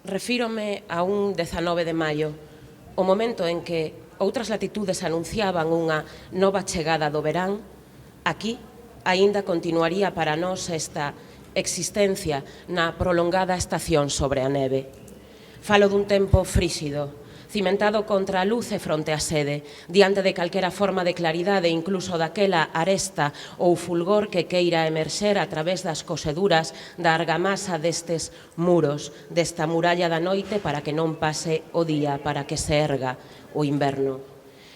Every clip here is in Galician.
Refírome a un 19 de maio, o momento en que outras latitudes anunciaban unha nova chegada do verán. Aquí aínda continuaría para nós esta existencia na prolongada estación sobre a neve. Falo dun tempo fríxido, cimentado contra a luz e fronte á sede, diante de calquera forma de claridade, incluso daquela aresta ou fulgor que queira emerxer a través das coseduras da argamasa destes muros, desta muralla da noite, para que non pase o día, para que se erga o inverno.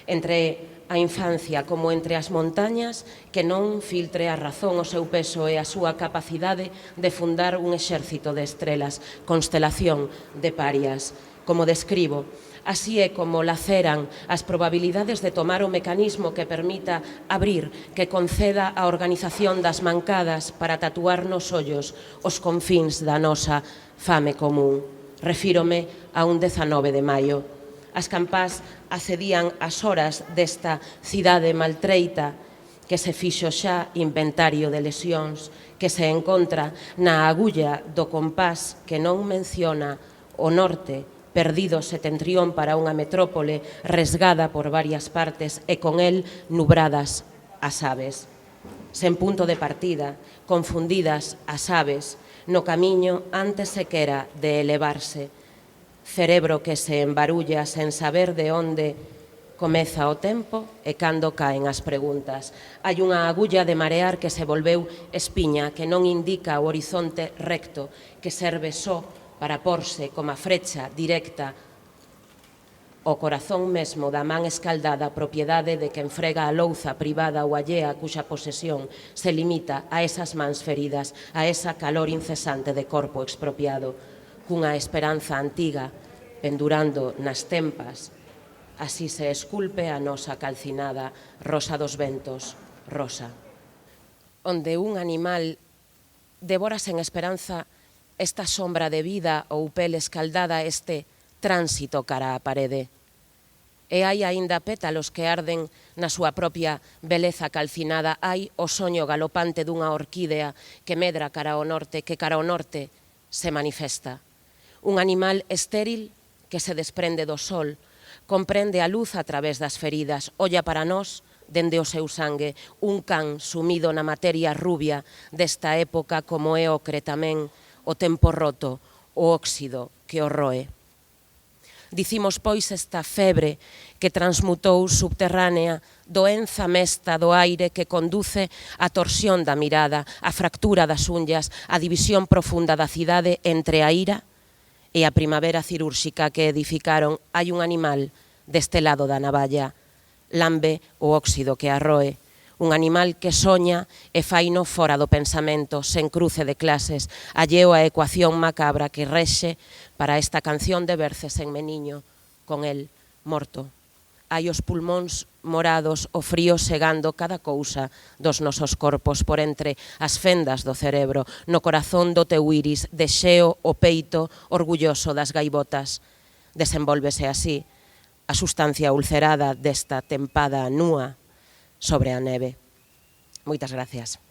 Entre a infancia como entre as montañas, que non filtre a razón, o seu peso e a súa capacidade de fundar un exército de estrelas, constelación de parias. Como describo, así é como laceran as probabilidades de tomar o mecanismo que permita abrir, que conceda a organización das mancadas para tatuar nos ollos os confíns da nosa fame común. Refírome a un 19 de maio. As campás acedían as horas desta cidade maltreita que se fixo xa inventario de lesións, que se encontra na agulla do compás que non menciona o norte, perdido setentrión para unha metrópole resgada por varias partes e con el nubradas as aves. Sen punto de partida, confundidas as aves, no camiño antes sequera de elevarse. Cerebro que se embarulla sen saber de onde comeza o tempo e cando caen as preguntas. Hai unha agulla de marear que se volveu espiña, que non indica o horizonte recto, que serve só para porse como a frecha directa o corazón mesmo da man escaldada, propiedade de quen frega a louza privada ou allea cuxa posesión se limita a esas mans feridas, a esa calor incesante de corpo expropiado, cunha esperanza antiga pendurando nas tempas. Así se esculpe a nosa calcinada rosa dos ventos, rosa. Onde un animal devora sen esperanza esta sombra de vida ou pel escaldada, este tránsito cara á parede. E hai aínda pétalos que arden na súa propia beleza calcinada. Hai o soño galopante dunha orquídea que medra cara ao norte, que cara ao norte se manifesta. Un animal estéril que se desprende do sol, comprende a luz a través das feridas, olla para nós dende o seu sangue, un can sumido na materia rubia desta época como é ocre tamén o tempo roto, o óxido que o roe. Dicimos, pois, esta febre que transmutou subterránea, doenza mesta do aire que conduce á torsión da mirada, á fractura das unllas, á división profunda da cidade entre a ira e a primavera cirúrxica que edificaron. Hai un animal deste lado da navalla, lambe o óxido que arroe, un animal que soña e faino fora do pensamento, sen cruce de clases, alleo a ecuación macabra que rexe para esta canción de Berces en Meniño, con el morto. Hai os pulmóns morados, o frío segando cada cousa dos nosos corpos por entre as fendas do cerebro, no corazón do teu iris, de xeo o peito orgulloso das gaivotas. Desenvólvese así a sustancia ulcerada desta tempada núa sobre a neve. Moitas gracias.